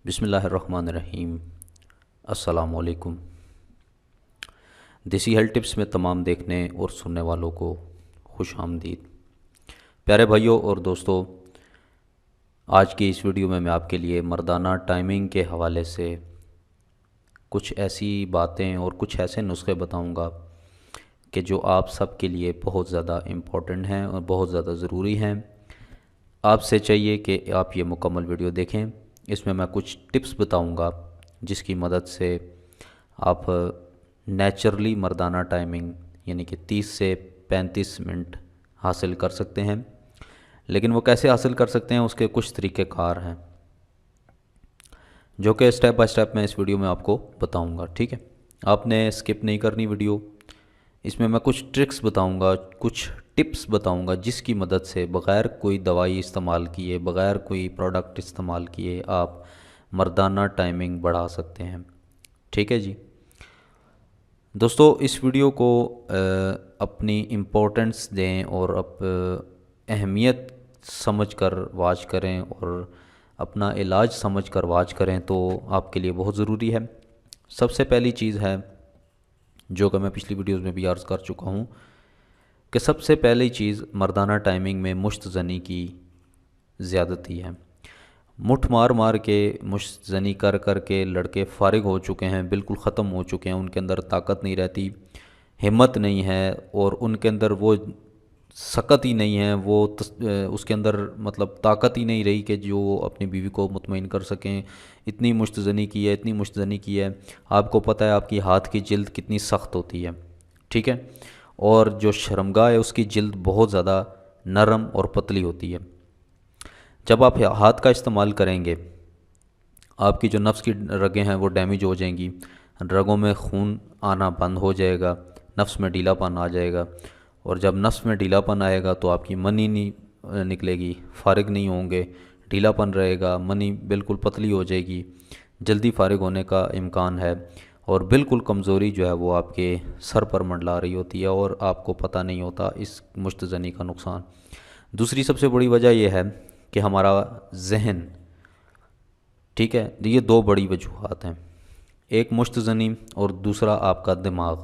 بسم اللہ الرحمن الرحیم۔ السلام علیکم۔ دیسی ہیلتھ ٹپس میں تمام دیکھنے اور سننے والوں کو خوش آمدید۔ پیارے بھائیوں اور دوستو، آج کی اس ویڈیو میں آپ کے لیے مردانہ ٹائمنگ کے حوالے سے کچھ ایسی باتیں اور کچھ ایسے نسخے بتاؤں گا کہ جو آپ سب کے لیے بہت زیادہ امپورٹنٹ ہیں اور بہت زیادہ ضروری ہیں۔ آپ سے چاہیے کہ آپ یہ مکمل ویڈیو دیکھیں۔ اس میں کچھ ٹپس بتاؤں گا جس کی مدد سے آپ نیچرلی مردانہ ٹائمنگ یعنی کہ 30 سے 35 منٹ حاصل کر سکتے ہیں۔ لیکن وہ کیسے حاصل کر سکتے ہیں، اس کے کچھ طریقہ کار ہیں جو کہ سٹیپ بائی سٹیپ میں اس ویڈیو میں آپ کو بتاؤں گا۔ ٹھیک ہے، آپ نے سکپ نہیں کرنی ویڈیو۔ اس میں کچھ ٹرکس بتاؤں گا، کچھ ٹپس بتاؤں گا جس کی مدد سے بغیر کوئی دوائی استعمال کیے، بغیر کوئی پروڈکٹ استعمال کیے آپ مردانہ ٹائمنگ بڑھا سکتے ہیں۔ ٹھیک ہے جی دوستو، اس ویڈیو کو اپنی امپورٹنس دیں اور اہمیت سمجھ کر واچ کریں اور اپنا علاج سمجھ کر واچ کریں تو آپ کے لیے بہت ضروری ہے۔ سب سے پہلی چیز ہے جو کہ میں پچھلی ویڈیوز میں بھی عرض کر چکا ہوں کہ سب سے پہلی چیز مردانہ ٹائمنگ میں مشت زنی کی زیادتی ہے۔ مٹھ مار مار کے، مشت زنی کر کر کے لڑکے فارغ ہو چکے ہیں، بالکل ختم ہو چکے ہیں، ان کے اندر طاقت نہیں رہتی، ہمت نہیں ہے، اور ان کے اندر وہ سکت ہی نہیں ہے، وہ اس کے اندر مطلب طاقت ہی نہیں رہی کہ جو اپنی بیوی کو مطمئن کر سکیں۔ اتنی مشت زنی کی ہے، اتنی مشت زنی کی ہے۔ آپ کو پتہ ہے آپ کی ہاتھ کی جلد کتنی سخت ہوتی ہے، ٹھیک ہے، اور جو شرمگاہ ہے اس کی جلد بہت زیادہ نرم اور پتلی ہوتی ہے۔ جب آپ ہاتھ کا استعمال کریں گے، آپ کی جو نفس کی رگیں ہیں وہ ڈیمیج ہو جائیں گی، رگوں میں خون آنا بند ہو جائے گا، نفس میں ڈھیلا پن آ جائے گا، اور جب نفس میں ڈھیلا پن آئے گا تو آپ کی منی نہیں نکلے گی، فارغ نہیں ہوں گے، ڈھیلا پن رہے گا، منی بالکل پتلی ہو جائے گی، جلدی فارغ ہونے کا امکان ہے، اور بالکل کمزوری جو ہے وہ آپ کے سر پر منڈلا رہی ہوتی ہے اور آپ کو پتہ نہیں ہوتا اس مشت زنی کا نقصان۔ دوسری سب سے بڑی وجہ یہ ہے کہ ہمارا ذہن، ٹھیک ہے، یہ دو بڑی وجوہات ہیں، ایک مشت زنی اور دوسرا آپ کا دماغ۔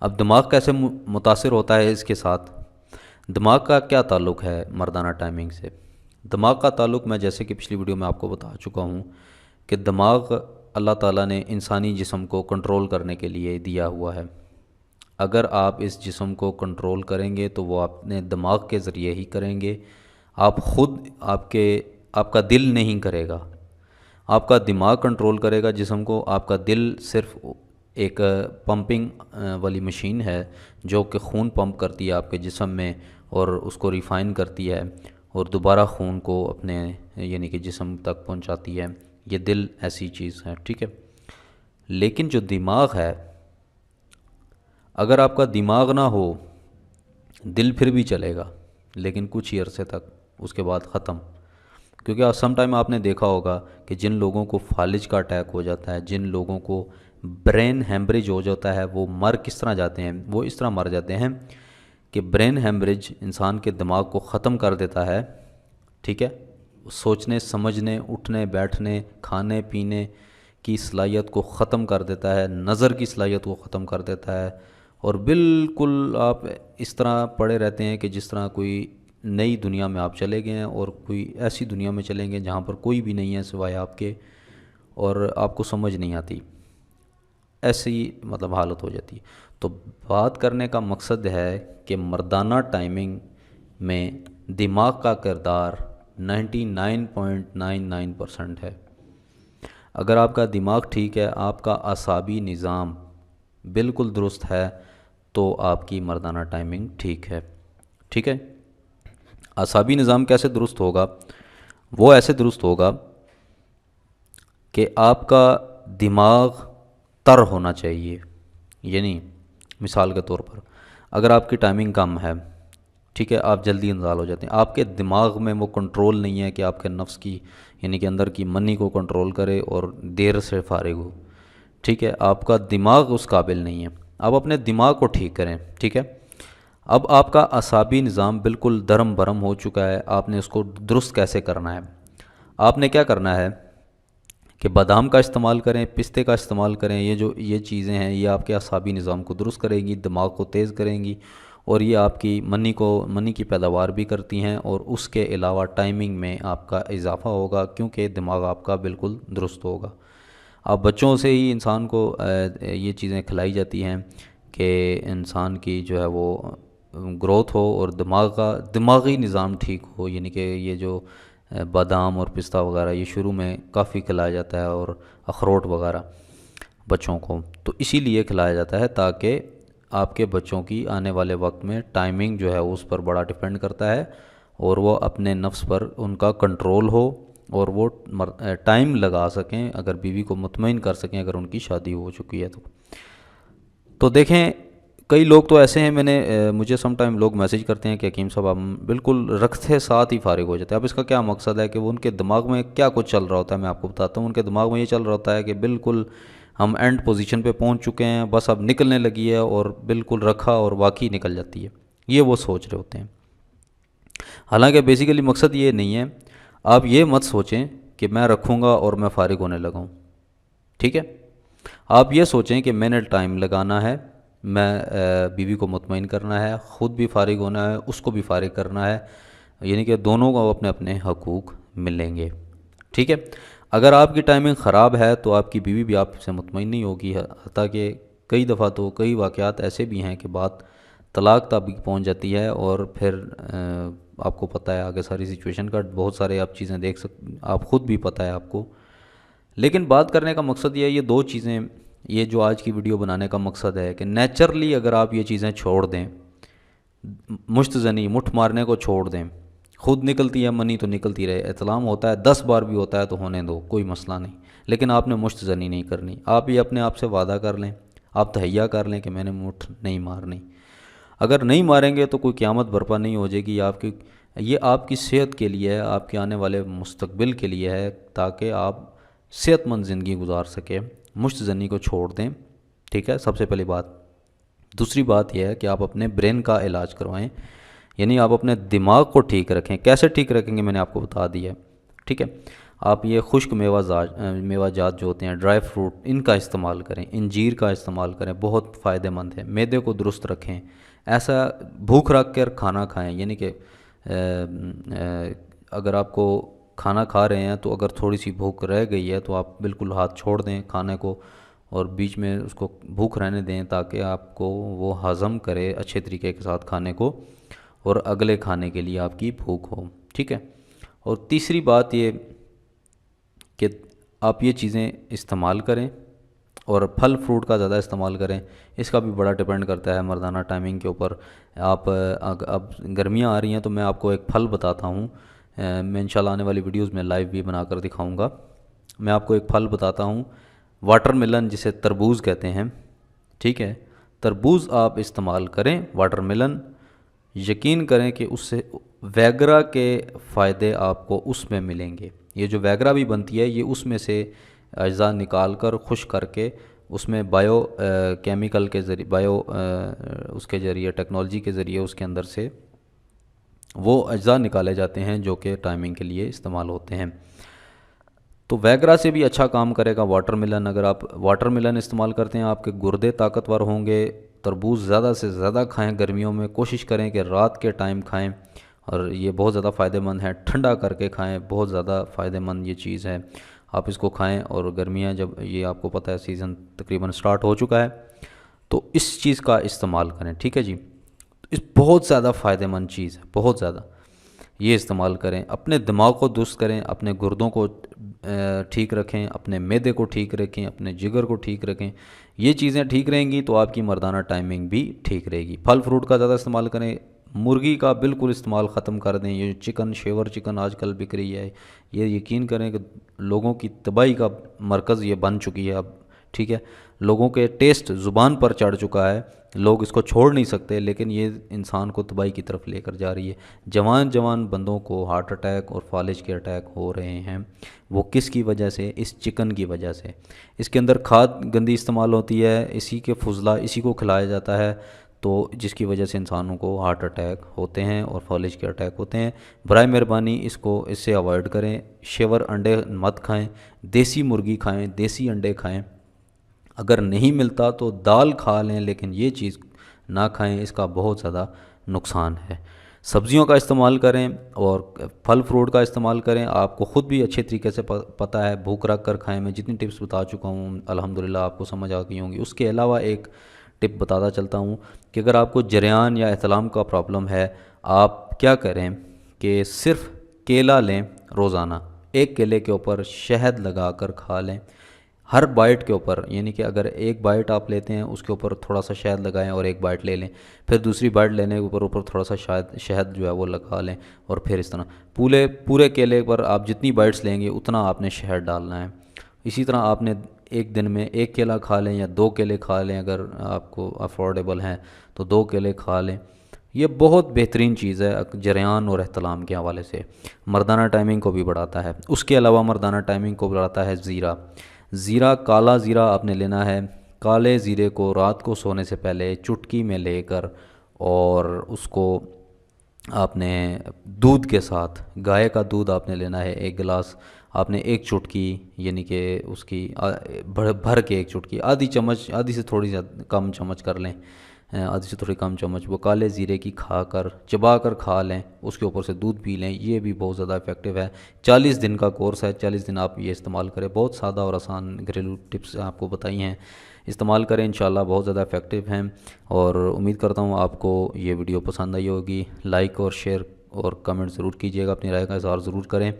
اب دماغ کیسے متاثر ہوتا ہے اس کے ساتھ؟ دماغ کا کیا تعلق ہے مردانہ ٹائمنگ سے؟ دماغ کا تعلق میں جیسے کہ پچھلی ویڈیو میں آپ کو بتا چکا ہوں کہ دماغ اللہ تعالیٰ نے انسانی جسم کو کنٹرول کرنے کے لیے دیا ہوا ہے۔ اگر آپ اس جسم کو کنٹرول کریں گے تو وہ اپنے دماغ کے ذریعے ہی کریں گے۔ آپ خود آپ کا دل نہیں کرے گا، آپ کا دماغ کنٹرول کرے گا جسم کو۔ آپ کا دل صرف ایک پمپنگ والی مشین ہے جو کہ خون پمپ کرتی ہے آپ کے جسم میں اور اس کو ریفائن کرتی ہے اور دوبارہ خون کو اپنے یعنی کہ جسم تک پہنچاتی ہے۔ یہ دل ایسی چیز ہے، ٹھیک ہے۔ لیکن جو دماغ ہے، اگر آپ کا دماغ نہ ہو، دل پھر بھی چلے گا لیکن کچھ ہی عرصے تک، اس کے بعد ختم۔ کیونکہ سم ٹائم آپ نے دیکھا ہوگا کہ جن لوگوں کو فالج کا اٹیک ہو جاتا ہے، جن لوگوں کو برین ہیمبریج ہو جاتا ہے، وہ مر کس طرح جاتے ہیں؟ وہ اس طرح مر جاتے ہیں کہ برین ہیمبریج انسان کے دماغ کو ختم کر دیتا ہے، ٹھیک ہے، سوچنے سمجھنے، اٹھنے بیٹھنے، کھانے پینے کی صلاحیت کو ختم کر دیتا ہے، نظر کی صلاحیت کو ختم کر دیتا ہے، اور بالکل آپ اس طرح پڑے رہتے ہیں کہ جس طرح کوئی نئی دنیا میں آپ چلے گئے ہیں اور کوئی ایسی دنیا میں چلیں گے جہاں پر کوئی بھی نہیں ہے سوائے آپ کے، اور آپ کو سمجھ نہیں آتی، ایسی مطلب حالت ہو جاتی ہے۔ تو بات کرنے کا مقصد ہے کہ مردانہ ٹائمنگ میں دماغ کا کردار 99.99% ہے۔ اگر آپ کا دماغ ٹھیک ہے، آپ کا اعصابی نظام بالکل درست ہے تو آپ کی مردانہ ٹائمنگ ٹھیک ہے، ٹھیک ہے۔ اعصابی نظام کیسے درست ہوگا؟ وہ ایسے درست ہوگا کہ آپ کا دماغ تر ہونا چاہیے۔ یعنی مثال کے طور پر اگر آپ کی ٹائمنگ کم ہے، ٹھیک ہے، آپ جلدی انزال ہو جاتے ہیں، آپ کے دماغ میں وہ کنٹرول نہیں ہے کہ آپ کے نفس کی یعنی کہ اندر کی منی کو کنٹرول کرے اور دیر سے فارغ ہو، ٹھیک ہے، آپ کا دماغ اس قابل نہیں ہے۔ آپ اپنے دماغ کو ٹھیک کریں، ٹھیک ہے۔ اب آپ کا اعصابی نظام بالکل درم برم ہو چکا ہے، آپ نے اس کو درست کیسے کرنا ہے؟ آپ نے کیا کرنا ہے کہ بادام کا استعمال کریں، پستے کا استعمال کریں. یہ چیزیں ہیں یہ آپ کے اعصابی نظام کو درست کریں گی، دماغ کو تیز کریں گی، اور یہ آپ کی منی کی پیداوار بھی کرتی ہیں، اور اس کے علاوہ ٹائمنگ میں آپ کا اضافہ ہوگا کیونکہ دماغ آپ کا بالکل درست ہوگا. اب بچوں سے ہی انسان کو یہ چیزیں کھلائی جاتی ہیں کہ انسان کی جو ہے وہ گروتھ ہو اور دماغی نظام ٹھیک ہو. یعنی کہ یہ جو بادام اور پستہ وغیرہ یہ شروع میں کافی کھلایا جاتا ہے، اور اخروٹ وغیرہ بچوں کو تو اسی لیے کھلایا جاتا ہے تاکہ آپ کے بچوں کی آنے والے وقت میں ٹائمنگ جو ہے اس پر بڑا ڈیپینڈ کرتا ہے، اور وہ اپنے نفس پر ان کا کنٹرول ہو، اور وہ ٹائم لگا سکیں، اگر بیوی کو مطمئن کر سکیں اگر ان کی شادی ہو چکی ہے تو دیکھیں کئی لوگ تو ایسے ہیں، مجھے سم ٹائم لوگ میسیج کرتے ہیں کہ حکیم صاحب ہم بالکل رکھتے ساتھ ہی فارغ ہو جاتے ہیں. اب اس کا کیا مقصد ہے کہ وہ ان کے دماغ میں کیا کچھ چل رہا ہوتا ہے، میں آپ کو بتاتا ہوں. ان کے دماغ میں یہ چل رہا ہوتا ہے کہ بالکل ہم اینڈ پوزیشن پہ پہنچ چکے ہیں، بس اب نکلنے لگی ہے، اور بالکل رکھا اور واقعی نکل جاتی ہے، یہ وہ سوچ رہے ہوتے ہیں. حالانکہ بیسیکلی مقصد یہ نہیں ہے. آپ یہ مت سوچیں کہ میں رکھوں گا اور میں فارغ ہونے لگاؤں، ٹھیک ہے. آپ یہ سوچیں کہ میں نے ٹائم لگانا ہے، میں بیوی کو مطمئن کرنا ہے، خود بھی فارغ ہونا ہے، اس کو بھی فارغ کرنا ہے، یعنی کہ دونوں کو اپنے اپنے حقوق ملیں گے، ٹھیک ہے. اگر آپ کی ٹائمنگ خراب ہے تو آپ کی بیوی بھی آپ سے مطمئن نہیں ہوگی، حتیٰ کہ کئی دفعہ تو کئی واقعات ایسے بھی ہیں کہ بات طلاق تک بھی پہنچ جاتی ہے، اور پھر آپ کو پتہ ہے آگے ساری سچویشن کا، بہت سارے آپ چیزیں دیکھ سکتے، آپ خود بھی پتہ ہے آپ کو. لیکن بات کرنے کا مقصد یہ ہے، یہ دو چیزیں، یہ جو آج کی ویڈیو بنانے کا مقصد ہے کہ نیچرلی اگر آپ یہ چیزیں چھوڑ دیں، مشت زنی مٹھ مارنے کو چھوڑ دیں، خود نکلتی ہے منی تو نکلتی رہے، اطلاق ہوتا ہے 10 بار بھی ہوتا ہے تو ہونے دو، کوئی مسئلہ نہیں. لیکن آپ نے مشت زنی نہیں کرنی. آپ یہ اپنے آپ سے وعدہ کر لیں، آپ تہیہ کر لیں کہ میں نے مٹھ نہیں مارنی. اگر نہیں ماریں گے تو کوئی قیامت برپا نہیں ہو جائے گی. یہ آپ کی صحت کے لیے ہے، آپ کے آنے والے مستقبل کے لیے ہے، تاکہ آپ صحت مند زندگی گزار سکیں. مشت زنی کو چھوڑ دیں، ٹھیک ہے، سب سے پہلی بات. دوسری بات یہ ہے کہ آپ اپنے برین کا علاج کروائیں، یعنی آپ اپنے دماغ کو ٹھیک رکھیں. کیسے ٹھیک رکھیں گے میں نے آپ کو بتا دیا ہے، ٹھیک ہے. آپ یہ خشک میوہ جات جو ہوتے ہیں، ڈرائی فروٹ، ان کا استعمال کریں، انجیر کا استعمال کریں، بہت فائدہ مند ہے. معدے کو درست رکھیں، ایسا بھوک رکھ کر کھانا کھائیں. یعنی کہ اگر آپ کو کھانا کھا رہے ہیں تو اگر تھوڑی سی بھوک رہ گئی ہے تو آپ بالکل ہاتھ چھوڑ دیں کھانے کو، اور بیچ میں اس کو بھوک رہنے دیں تاکہ آپ کو وہ ہضم کرے اچھے طریقے کے ساتھ کھانے کو، اور اگلے کھانے کے لیے آپ کی بھوک ہو، ٹھیک ہے. اور تیسری بات یہ کہ آپ یہ چیزیں استعمال کریں، اور پھل فروٹ کا زیادہ استعمال کریں. اس کا بھی بڑا ڈیپینڈ کرتا ہے مردانہ ٹائمنگ کے اوپر. اب گرمیاں آ رہی ہیں تو میں آپ کو ایک پھل بتاتا ہوں، میں انشاءاللہ آنے والی ویڈیوز میں لائیو بھی بنا کر دکھاؤں گا. میں آپ کو ایک پھل بتاتا ہوں، واٹر ملن، جسے تربوز کہتے ہیں، ٹھیک ہے. تربوز آپ استعمال کریں، واٹر ملن، یقین کریں کہ اس سے ویگرا کے فائدے آپ کو اس میں ملیں گے. یہ جو ویگرا بھی بنتی ہے، یہ اس میں سے اجزاء نکال کر خشک کر کے اس میں کیمیکل کے ذریعے، اس کے ذریعے، ٹیکنالوجی کے ذریعے اس کے اندر سے وہ اجزاء نکالے جاتے ہیں جو کہ ٹائمنگ کے لیے استعمال ہوتے ہیں. تو ویگرا سے بھی اچھا کام کرے گا واٹر ملن. اگر آپ واٹر ملن استعمال کرتے ہیں، آپ کے گردے طاقتور ہوں گے. تربوز زیادہ سے زیادہ کھائیں گرمیوں میں، کوشش کریں کہ رات کے ٹائم کھائیں، اور یہ بہت زیادہ فائدہ مند ہے. ٹھنڈا کر کے کھائیں، بہت زیادہ فائدہ مند یہ چیز ہے. آپ اس کو کھائیں، اور گرمیاں جب یہ آپ کو پتہ ہے سیزن تقریباً سٹارٹ ہو چکا ہے تو اس چیز کا استعمال کریں، ٹھیک ہے جی. اس بہت زیادہ فائدہ مند چیز ہے، بہت زیادہ. یہ استعمال کریں، اپنے دماغ کو درست کریں، اپنے گردوں کو ٹھیک رکھیں، اپنے معدے کو ٹھیک رکھیں، اپنے جگر کو ٹھیک رکھیں. یہ چیزیں ٹھیک رہیں گی تو آپ کی مردانہ ٹائمنگ بھی ٹھیک رہے گی. پھل فروٹ کا زیادہ استعمال کریں، مرغی کا بالکل استعمال ختم کر دیں. یہ چکن، شیور چکن آج کل بک رہی ہے، یہ یقین کریں کہ لوگوں کی تباہی کا مرکز یہ بن چکی ہے اب، ٹھیک ہے. لوگوں کے ٹیسٹ زبان پر چڑھ چکا ہے، لوگ اس کو چھوڑ نہیں سکتے، لیکن یہ انسان کو تباہی کی طرف لے کر جا رہی ہے. جوان بندوں کو ہارٹ اٹیک اور فالج کے اٹیک ہو رہے ہیں. وہ کس کی وجہ سے؟ اس چکن کی وجہ سے. اس کے اندر کھاد گندی استعمال ہوتی ہے، اسی کے فضلہ اسی کو کھلایا جاتا ہے. تو جس کی وجہ سے انسانوں کو ہارٹ اٹیک ہوتے ہیں اور فالج کے اٹیک ہوتے ہیں۔ برائے مہربانی اس سے اوائڈ کریں۔ شیور انڈے مت کھائیں، دیسی مرغی کھائیں، دیسی انڈے کھائیں۔ اگر نہیں ملتا تو دال کھا لیں، لیکن یہ چیز نہ کھائیں، اس کا بہت زیادہ نقصان ہے۔ سبزیوں کا استعمال کریں اور پھل فروٹ کا استعمال کریں۔ آپ کو خود بھی اچھے طریقے سے پتہ ہے، بھوک رکھ کر کھائیں۔ میں جتنی ٹپس بتا چکا ہوں الحمدللہ آپ کو سمجھ آ گئی ہوں گی۔ اس کے علاوہ ایک ٹپ بتاتا چلتا ہوں کہ اگر آپ کو جریان یا احتلام کا پرابلم ہے، آپ کیا کریں کہ صرف کیلا لیں روزانہ، ایک کیلے کے اوپر شہد لگا کر کھا لیں ہر بائٹ کے اوپر، یعنی کہ اگر ایک بائٹ آپ لیتے ہیں اس کے اوپر تھوڑا سا شہد لگائیں اور ایک بائٹ لے لیں، پھر دوسری بائٹ لینے کے اوپر تھوڑا سا شہد جو ہے وہ لگا لیں، اور پھر اس طرح پورے کیلے پر آپ جتنی بائٹس لیں گے اتنا آپ نے شہد ڈالنا ہے۔ اسی طرح آپ نے ایک دن میں ایک کیلا کھا لیں یا 2 کیلے کھا لیں، اگر آپ کو افورڈیبل ہیں تو 2 کیلے کھا لیں۔ یہ بہت بہترین چیز ہے جریان اور احتلام کے حوالے سے، مردانہ ٹائمنگ کو بھی بڑھاتا ہے۔ اس کے علاوہ مردانہ ٹائمنگ کو بڑھاتا ہے زیرہ، کالا زیرہ آپ نے لینا ہے۔ کالے زیرے کو رات کو سونے سے پہلے چٹکی میں لے کر، اور اس کو آپ نے دودھ کے ساتھ، گائے کا دودھ آپ نے لینا ہے 1 گلاس، آپ نے 1 چٹکی، یعنی کہ اس کی بھر کے 1 چٹکی، آدھی سے تھوڑی کم چمچ کر لیں، آدھی سے تھوڑی کم چمچ وہ کالے زیرے کی چبا کر کھا لیں، اس کے اوپر سے دودھ پی لیں۔ یہ بھی بہت زیادہ افیکٹو ہے۔ 40 دن کا کورس ہے، 40 دن آپ یہ استعمال کریں۔ بہت سادہ اور آسان گھریلو ٹپس آپ کو بتائی ہیں، استعمال کریں، انشاءاللہ بہت زیادہ افیکٹو ہیں۔ اور امید کرتا ہوں آپ کو یہ ویڈیو پسند آئی ہوگی۔ لائک اور شیئر اور کمنٹ ضرور کیجیے گا، اپنی رائے کا اظہار ضرور کریں،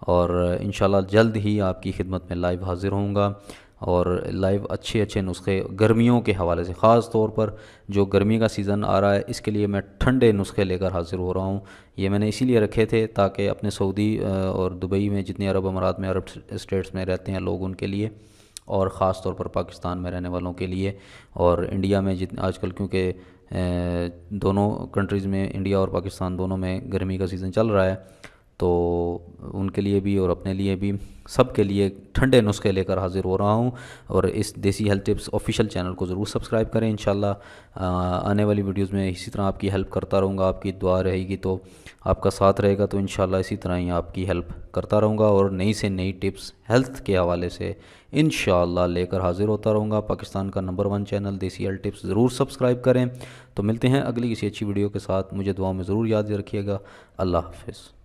اور انشاءاللہ جلد ہی آپ کی خدمت میں لائیو حاضر ہوں گا۔ اور لائیو اچھے نسخے گرمیوں کے حوالے سے، خاص طور پر جو گرمی کا سیزن آ رہا ہے، اس کے لیے میں ٹھنڈے نسخے لے کر حاضر ہو رہا ہوں۔ یہ میں نے اسی لیے رکھے تھے تاکہ اپنے سعودی اور دبئی میں جتنے عرب امارات میں، عرب اسٹیٹس میں رہتے ہیں لوگ، ان کے لیے، اور خاص طور پر پاکستان میں رہنے والوں کے لیے، اور انڈیا میں آج کل کیونکہ دونوں کنٹریز میں، انڈیا اور پاکستان دونوں میں گرمی کا سیزن چل رہا ہے، تو ان کے لیے بھی اور اپنے لیے بھی، سب کے لیے ٹھنڈے نسخے لے کر حاضر ہو رہا ہوں۔ اور اس دیسی ہیلتھ ٹپس آفیشیل چینل کو ضرور سبسکرائب کریں۔ انشاءاللہ آنے والی ویڈیوز میں اسی طرح آپ کی ہیلپ کرتا رہوں گا۔ آپ کی دعا رہے گی تو، آپ کا ساتھ رہے گا تو انشاءاللہ اسی طرح ہی آپ کی ہیلپ کرتا رہوں گا، اور نئی سے نئی ٹپس ہیلتھ کے حوالے سے انشاءاللہ لے کر حاضر ہوتا رہوں گا۔ پاکستان کا نمبر 1 چینل دیسی ہیلتھ ٹپس ضرور سبسکرائب کریں۔ تو ملتے ہیں اگلی کسی اچھی ویڈیو کے ساتھ، مجھے دعاؤں میں ضرور یاد رکھیے گا۔ اللہ حافظ۔